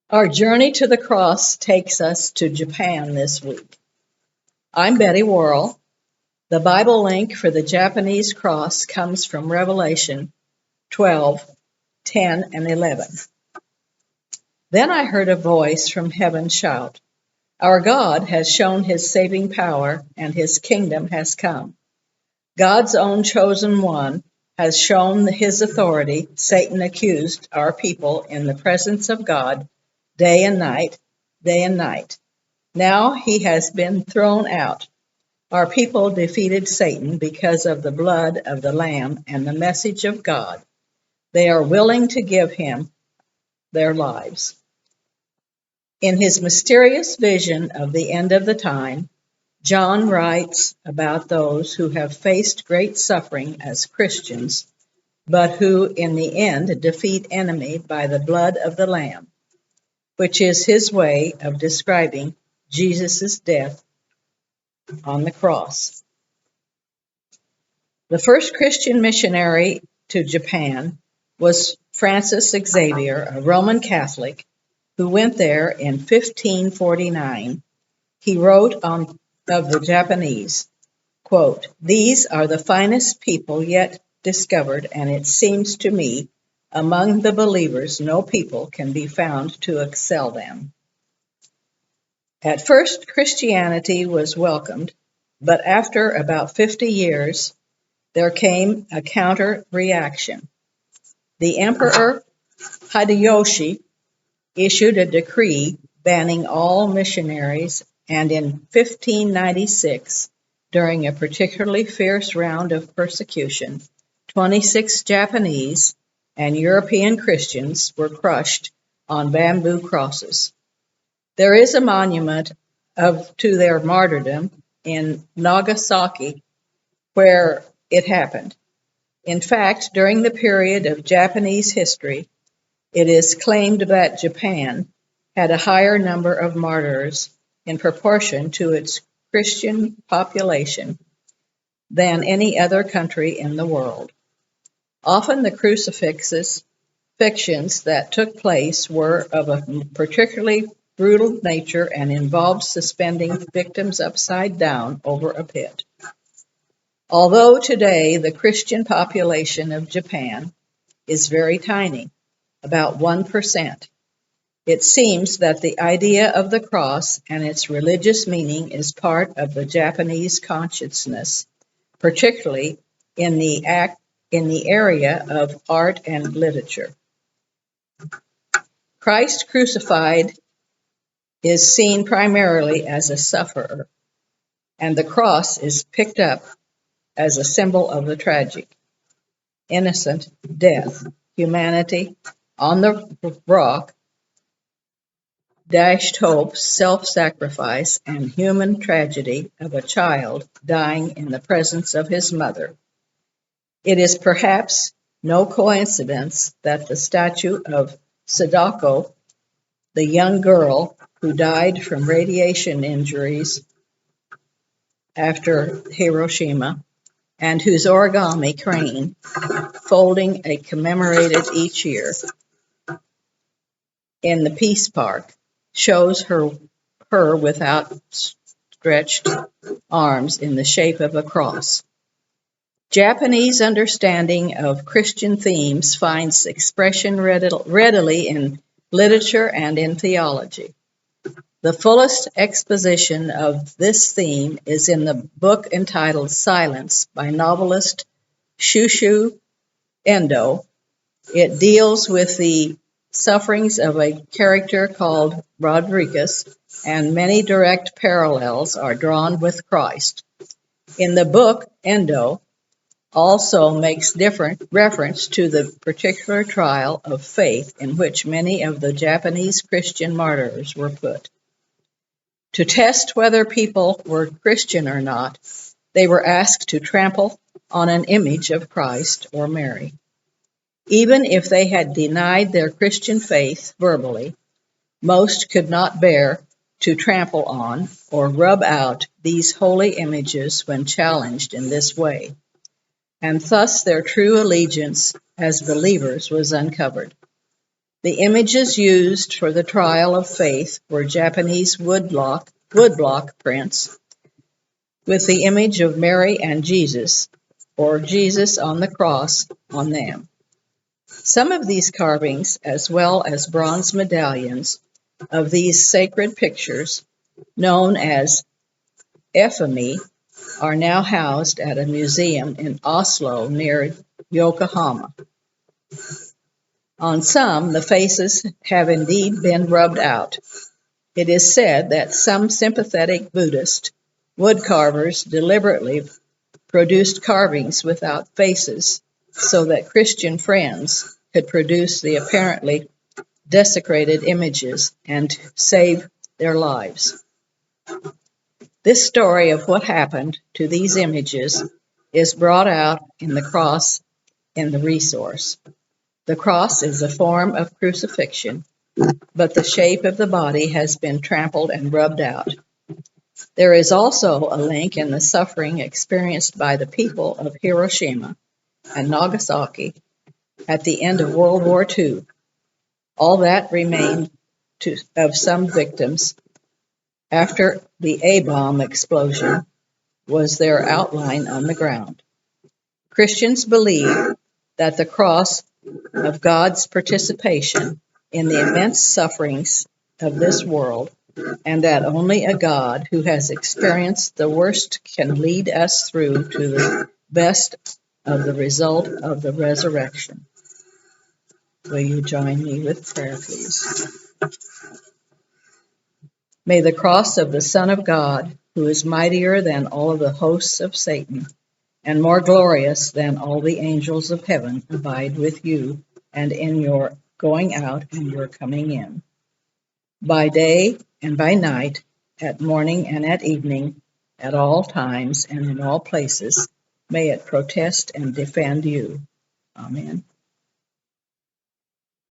Our journey to the cross takes us to Japan this week. I'm Betty Worrell. The Bible link for the Japanese cross comes from Revelation 12:10 and 11. Then I heard a voice from heaven shout, "Our God has shown his saving power, and his kingdom has come. God's own chosen one has shown his authority. Satan accused our people in the presence of God day and night, day and night. Now he has been thrown out. Our people defeated Satan because of the blood of the Lamb and the message of God. They are willing to give him their lives." In his mysterious vision of the end of the time, John writes about those who have faced great suffering as Christians, but who in the end defeat enemy by the blood of the Lamb, which is his way of describing Jesus' death on the cross. The first Christian missionary to Japan was Francis Xavier, a Roman Catholic, who went there in 1549. He wrote of the Japanese, quote, "These are the finest people yet discovered, and it seems to me among the believers no people can be found to excel them." At first, Christianity was welcomed, but after about 50 years, there came a counter-reaction. The Emperor Hideyoshi issued a decree banning all missionaries, and in 1596, during a particularly fierce round of persecution, 26 Japanese and European Christians were crushed on bamboo crosses. There is a monument to their martyrdom in Nagasaki where it happened. In fact, during the period of Japanese history, it is claimed that Japan had a higher number of martyrs in proportion to its Christian population than any other country in the world. Often the crucifixions that took place were of a particularly brutal nature and involved suspending victims upside down over a pit. Although today the Christian population of Japan is very tiny, about 1%, it seems that the idea of the cross and its religious meaning is part of the Japanese consciousness, particularly in the area of art and literature. Christ crucified is seen primarily as a sufferer, and the cross is picked up as a symbol of the tragic, innocent death, humanity on the rock, dashed hope, self-sacrifice, and human tragedy of a child dying in the presence of his mother. It is perhaps no coincidence that the statue of Sadako, the young girl who died from radiation injuries after Hiroshima, and whose origami crane folding is commemorated each year in the Peace Park, shows her with outstretched arms in the shape of a cross. Japanese understanding of Christian themes finds expression readily in literature and in theology. The fullest exposition of this theme is in the book entitled Silence by novelist Shushu Endo. It deals with the sufferings of a character called Rodriguez, and many direct parallels are drawn with Christ. In the book, Endo also makes different reference to the particular trial of faith in which many of the Japanese Christian martyrs were put. To test whether people were Christian or not, they were asked to trample on an image of Christ or Mary. Even if they had denied their Christian faith verbally, most could not bear to trample on or rub out these holy images when challenged in this way, and thus their true allegiance as believers was uncovered. The images used for the trial of faith were Japanese woodblock prints with the image of Mary and Jesus, or Jesus on the cross, on them. Some of these carvings, as well as bronze medallions of these sacred pictures, known as ephemy, are now housed at a museum in Oslo near Yokohama. On some, the faces have indeed been rubbed out. It is said that some sympathetic Buddhist woodcarvers deliberately produced carvings without faces so that Christian friends could produce the apparently desecrated images and save their lives. This story of what happened to these images is brought out in the cross in the resource. The cross is a form of crucifixion, but the shape of the body has been trampled and rubbed out. There is also a link in the suffering experienced by the people of Hiroshima and Nagasaki at the end of World War II. All that remained of some victims after the A-bomb explosion was their outline on the ground. Christians believe that the cross of God's participation in the immense sufferings of this world, and that only a God who has experienced the worst can lead us through to the best of the result of the resurrection. Will you join me with prayer, please? May the cross of the Son of God, who is mightier than all of the hosts of Satan, and more glorious than all the angels of heaven, abide with you and in your going out and your coming in, by day and by night, at morning and at evening, at all times and in all places. May it protest and defend you. Amen.